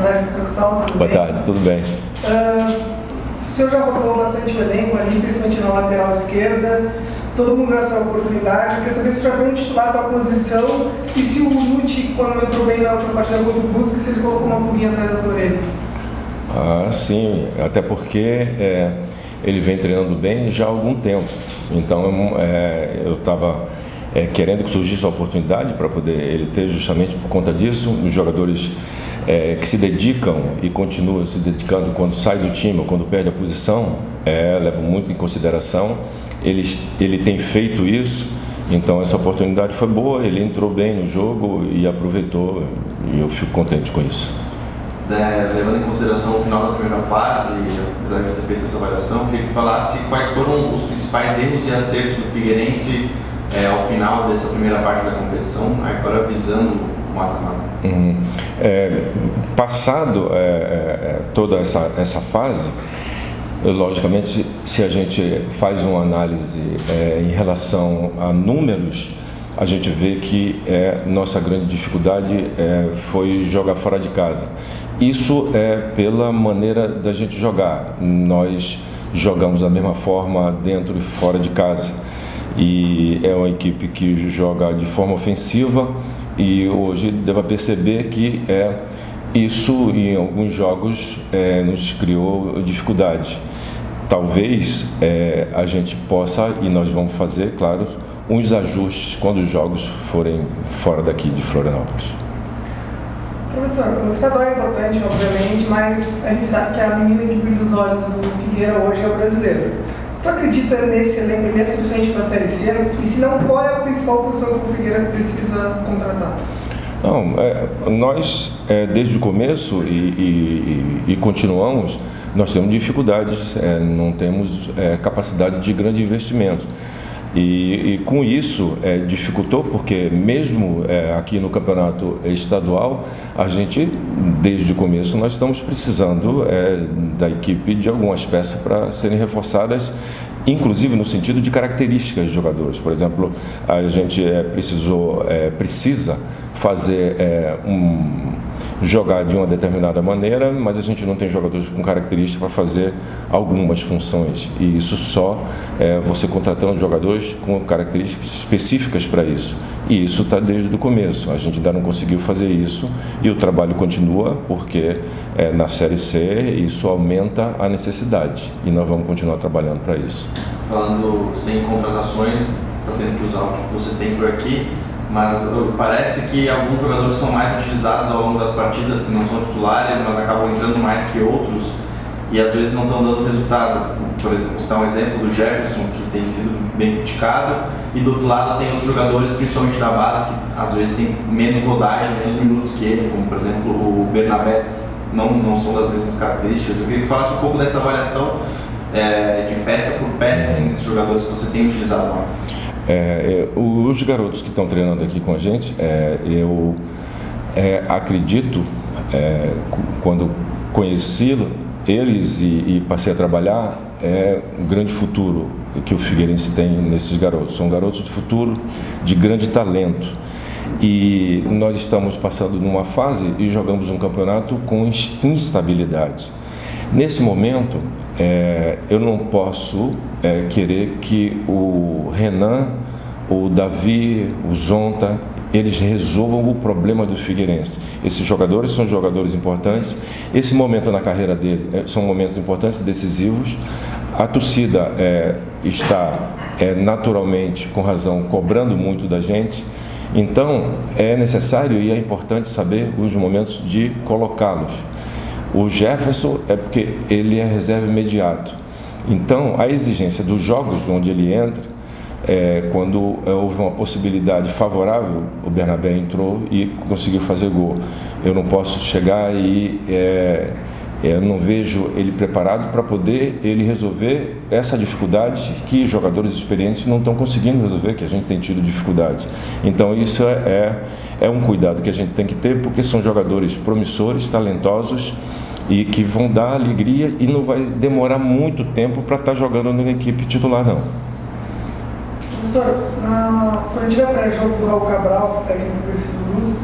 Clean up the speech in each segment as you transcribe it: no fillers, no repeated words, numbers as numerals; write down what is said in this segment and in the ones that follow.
tarde, professor Saulo. Boa tarde, tudo bem. O senhor já rodou bastante o elenco ali, principalmente na lateral esquerda. Todo mundo ganhou essa oportunidade. Eu queria saber se o senhor tem um titular para a posição e se o Nutti, quando entrou bem na outra partida contra o Brusque, se ele colocou uma pulguinha atrás da orelha. Sim, até porque ele vem treinando bem já há algum tempo. Então eu estava querendo que surgisse a oportunidade para poder ele ter, justamente por conta disso. Os jogadores que se dedicam e continuam se dedicando quando sai do time ou quando perde a posição, levam muito em consideração. Ele tem feito isso, então essa oportunidade foi boa, ele entrou bem no jogo e aproveitou, e eu fico contente com isso. Levando em consideração o final da primeira fase, apesar de ter feito essa avaliação, queria que tu falasse quais foram os principais erros e acertos do Figueirense ao final dessa primeira parte da competição, agora visando o mata-mata. Passado toda essa fase, logicamente, se a gente faz uma análise em relação a números, a gente vê que nossa grande dificuldade foi jogar fora de casa. Isso é pela maneira da gente jogar. Nós jogamos da mesma forma dentro e fora de casa. E é uma equipe que joga de forma ofensiva e hoje deva perceber que isso em alguns jogos nos criou dificuldade. Talvez a gente possa, e nós vamos fazer, claro, uns ajustes quando os jogos forem fora daqui de Florianópolis. Professor, o estadual é importante, obviamente, mas a gente sabe que a menina que brilha os olhos do Figueira hoje é o brasileiro. Tu acredita nesse elenco, ele é suficiente para a Série C? E se não, qual é a principal posição que o Figueira precisa contratar? Não, nós desde o começo e continuamos, nós temos dificuldades, não temos capacidade de grande investimento. E com isso dificultou, porque mesmo aqui no campeonato estadual, a gente, desde o começo, nós estamos precisando da equipe de algumas peças para serem reforçadas, inclusive no sentido de características de jogadores. Por exemplo, a gente precisa fazer jogar de uma determinada maneira, mas a gente não tem jogadores com características para fazer algumas funções, e isso só você contratando jogadores com características específicas para isso, e isso está desde o começo. A gente ainda não conseguiu fazer isso e o trabalho continua, porque na Série C isso aumenta a necessidade e nós vamos continuar trabalhando para isso. Falando sem contratações, está tendo que usar o que você tem por aqui, mas parece que alguns jogadores são mais utilizados ao longo das partidas, que não são titulares, mas acabam entrando mais que outros e às vezes não estão dando resultado. Por exemplo, citar um exemplo do Jefferson, que tem sido bem criticado, e do outro lado tem outros jogadores, principalmente da base, que às vezes tem menos rodagem, menos minutos que ele, como por exemplo o Bernabé, não são das mesmas características. Eu queria que falasse um pouco dessa avaliação de peça por peça, assim, desses jogadores que você tem utilizado mais. Os garotos que estão treinando aqui com a gente, eu acredito, quando conheci eles e passei a trabalhar, um grande futuro que o Figueirense tem nesses garotos. São garotos de futuro, de grande talento. E nós estamos passando numa fase e jogamos um campeonato com instabilidade. Nesse momento, eu não posso querer que o Renan, o Davi, o Zonta, eles resolvam o problema do Figueirense. Esses jogadores são jogadores importantes. Esse momento na carreira dele são momentos importantes, decisivos. A torcida está naturalmente, com razão, cobrando muito da gente. Então, é necessário e é importante saber os momentos de colocá-los. O Jefferson porque ele é reserva imediato. Então, a exigência dos jogos onde ele entra, quando houve uma possibilidade favorável, o Bernabé entrou e conseguiu fazer gol. Eu não posso chegar e eu não vejo ele preparado para poder ele resolver essa dificuldade que jogadores experientes não estão conseguindo resolver, que a gente tem tido dificuldade. Então isso é um cuidado que a gente tem que ter, porque são jogadores promissores, talentosos e que vão dar alegria, e não vai demorar muito tempo para estar jogando na equipe titular, não. Professor, quando a gente vai para o jogo do Raul Cabral, técnico do Luz,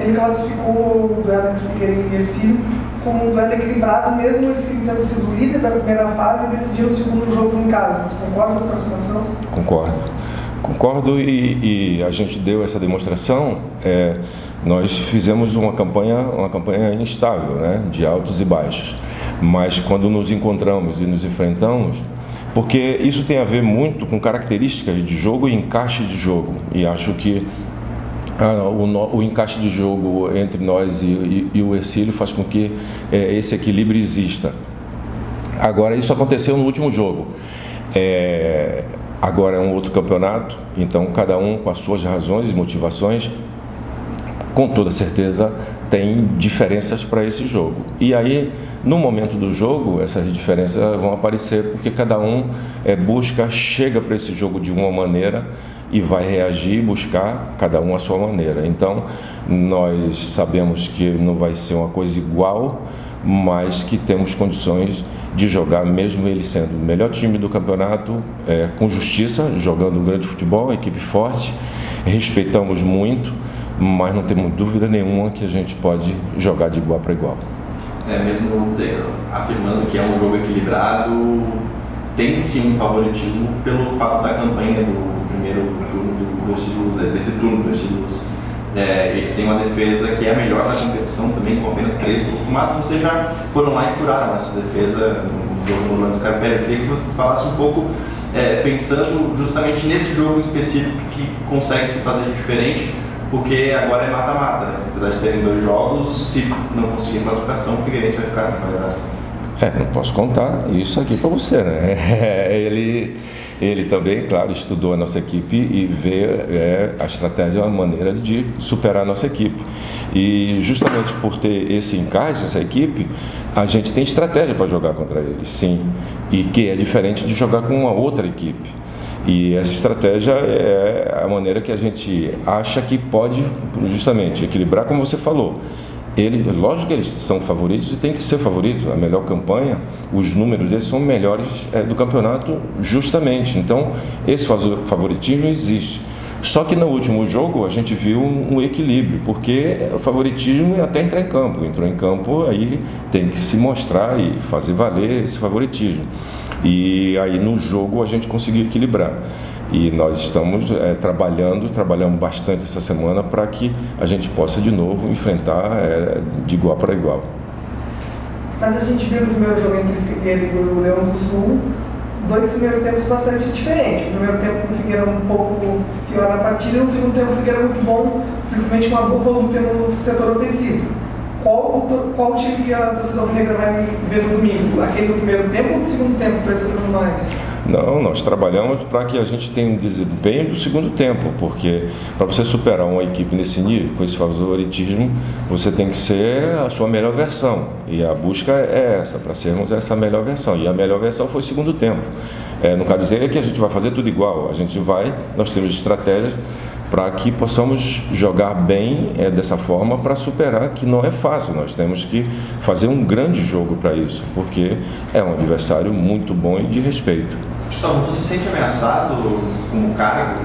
ele classificou o duelo entre Figueirense e Ercílio como um duelo equilibrado, mesmo o Ercílio tendo sido líder da primeira fase e decidiu o segundo jogo em casa. Tu concorda com essa afirmação? Concordo e a gente deu essa demonstração. Nós fizemos uma campanha instável, né, de altos e baixos, mas quando nos encontramos e nos enfrentamos, porque isso tem a ver muito com características de jogo e encaixe de jogo, e acho que o encaixe de jogo entre nós e o Ercílio faz com que esse equilíbrio exista. Agora, isso aconteceu no último jogo. Agora é um outro campeonato, então cada um com as suas razões e motivações, com toda certeza tem diferenças para esse jogo. E aí, no momento do jogo, essas diferenças vão aparecer porque cada um chega para esse jogo de uma maneira e vai reagir e buscar cada um a sua maneira. Então, nós sabemos que não vai ser uma coisa igual, mas que temos condições de jogar, mesmo ele sendo o melhor time do campeonato, com justiça, jogando um grande futebol, equipe forte, respeitamos muito, mas não temos dúvida nenhuma que a gente pode jogar de igual para igual. Mesmo afirmando que é um jogo equilibrado, tem sim um favoritismo pelo fato da campanha do primeiro turno desse turno do Ercílio. Eles têm uma defesa que é a melhor da competição também, com apenas 3 gols tomados. Vocês já foram lá e furaram essa defesa no jogo no Orlando Scarpelli. Eu queria que você falasse um pouco, pensando justamente nesse jogo específico que consegue se fazer diferente, porque agora é mata-mata, né? Apesar de serem 2 jogos, se não conseguir classificação, o Figueirense vai ficar sem qualidade. Não posso contar isso aqui para você, né? Ele também, claro, estudou a nossa equipe e vê a estratégia, a maneira de superar a nossa equipe. E justamente por ter esse encaixe, essa equipe, a gente tem estratégia para jogar contra eles, sim. E que é diferente de jogar com uma outra equipe. E essa estratégia é a maneira que a gente acha que pode justamente equilibrar, como você falou. Lógico que eles são favoritos e tem que ser favoritos. A melhor campanha, os números deles são melhores do campeonato justamente. Então, esse favoritismo existe. Só que no último jogo a gente viu um equilíbrio, porque o favoritismo é até entrar em campo. Entrou em campo, aí tem que se mostrar e fazer valer esse favoritismo. E aí no jogo a gente conseguiu equilibrar. E nós estamos trabalhamos bastante essa semana para que a gente possa de novo enfrentar de igual para igual. Mas a gente viu no primeiro jogo entre Figueira e o Leão do Sul 2 primeiros tempos bastante diferentes. O primeiro tempo o Figueira um pouco pior na partida, e no segundo tempo o Figueira muito bom, principalmente com uma boa volúpia no setor ofensivo. Qual time que a torcida alvinegra vai ver no domingo? Aquele do primeiro tempo ou do segundo tempo, pressionando mais? Não, nós trabalhamos para que a gente tenha um desempenho do segundo tempo, porque para você superar uma equipe nesse nível, com esse favoritismo, você tem que ser a sua melhor versão. E a busca é essa, para sermos essa melhor versão. E a melhor versão foi o segundo tempo. Não quer dizer que a gente vai fazer tudo igual. Nós temos estratégias para que possamos jogar bem dessa forma para superar, que não é fácil. Nós temos que fazer um grande jogo para isso, porque é um adversário muito bom e de respeito. Gustavo, você se sente ameaçado como cargo?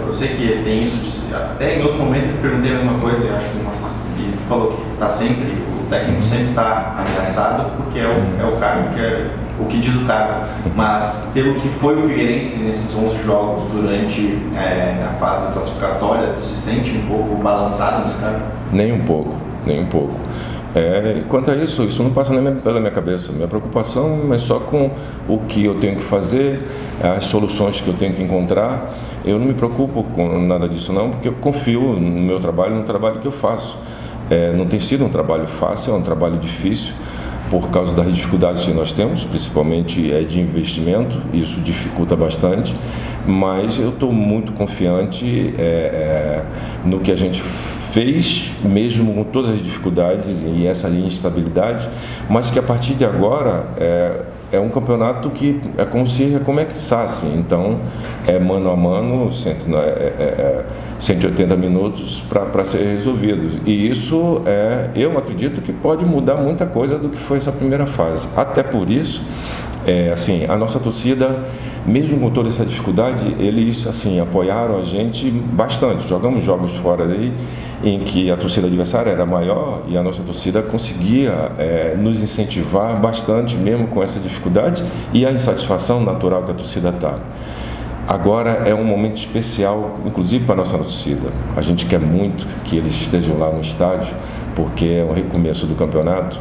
Eu sei que tem isso, até em outro momento eu perguntei a mesma coisa, e acho que tu falou que o técnico sempre está ameaçado, porque é o cargo que é o que diz o cargo, mas pelo que foi o Figueirense nesses 11 jogos durante a fase classificatória, tu se sente um pouco balançado nesse cargo? Nem um pouco. Quanto a isso não passa nem pela minha cabeça. Minha preocupação é só com o que eu tenho que fazer, as soluções que eu tenho que encontrar. Eu não me preocupo com nada disso não, porque eu confio no meu trabalho, no trabalho que eu faço. Não tem sido um trabalho fácil, é um trabalho difícil, por causa das dificuldades que nós temos, principalmente de investimento, isso dificulta bastante, mas eu estou muito confiante no que a gente fez, mesmo com todas as dificuldades e essa instabilidade, mas que a partir de agora é um campeonato que é como se recomeçasse. Então é mano a mano, 180 minutos para ser resolvidos, e isso eu acredito que pode mudar muita coisa do que foi essa primeira fase. Até por isso Assim, a nossa torcida, mesmo com toda essa dificuldade, eles assim apoiaram a gente bastante. Jogamos jogos fora aí em que a torcida adversária era maior e a nossa torcida conseguia nos incentivar bastante, mesmo com essa dificuldade e a insatisfação natural que a torcida está. Agora é um momento especial, inclusive para a nossa torcida. A gente quer muito que eles estejam lá no estádio, porque é um recomeço do campeonato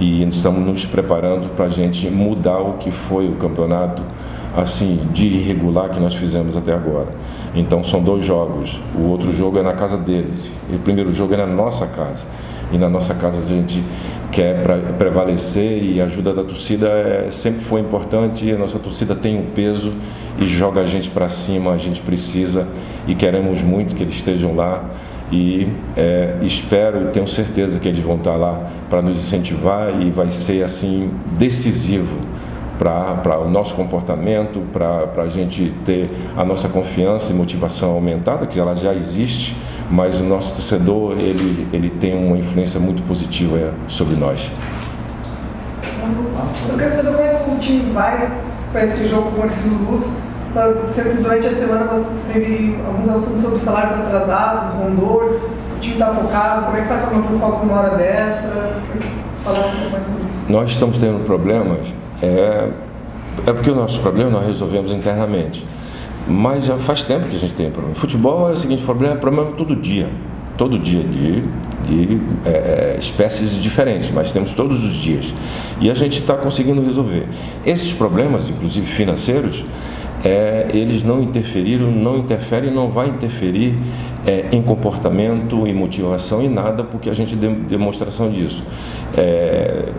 e estamos nos preparando para a gente mudar o que foi o campeonato assim de irregular que nós fizemos até agora. Então são 2 jogos, o outro jogo é na casa deles, o primeiro jogo é na nossa casa, e na nossa casa a gente quer prevalecer e a ajuda da torcida sempre foi importante, e a nossa torcida tem um peso e joga a gente para cima, a gente precisa e queremos muito que eles estejam lá e espero e tenho certeza que eles vão estar lá para nos incentivar e vai ser assim decisivo para o nosso comportamento, para a gente ter a nossa confiança e motivação aumentada, que ela já existe, mas o nosso torcedor ele tem uma influência muito positiva sobre nós. Eu quero saber como é que o time vai para esse jogo com o Marcelo Luz. Durante a semana você teve alguns assuntos sobre salários atrasados, rondor, o time está focado, como é que faz para manter o foco numa hora dessa? Falar um pouco mais sobre isso. Nós estamos tendo problemas, porque o nosso problema nós resolvemos internamente, mas já faz tempo que a gente tem problema. Futebol é o seguinte, problema todo dia de espécies diferentes, mas temos todos os dias e a gente está conseguindo resolver esses problemas, inclusive financeiros. Eles não interferiram, não interferem, não vai interferir em comportamento, em motivação, em nada, porque a gente deu demonstração disso.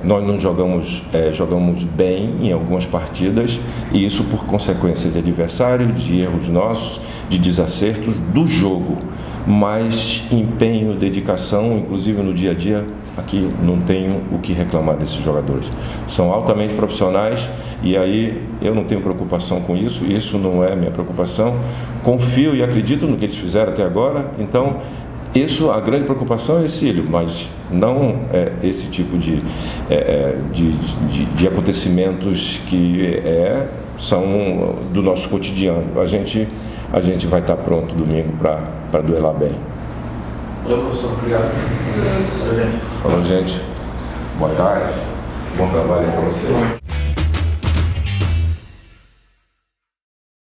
Nós não jogamos bem em algumas partidas, e isso por consequência de adversário, de erros nossos, de desacertos do jogo, mas empenho, dedicação, inclusive no dia a dia, aqui não tenho o que reclamar desses jogadores. São altamente profissionais e aí eu não tenho preocupação com isso, isso não é minha preocupação. Confio e acredito no que eles fizeram até agora, então isso, a grande preocupação é esse, mas não esse tipo de acontecimentos que são do nosso cotidiano. A gente vai estar pronto domingo para duelar bem. Valeu, professor. Obrigado. Valeu, gente. Falou, gente. Boa tarde. Bom trabalho para você.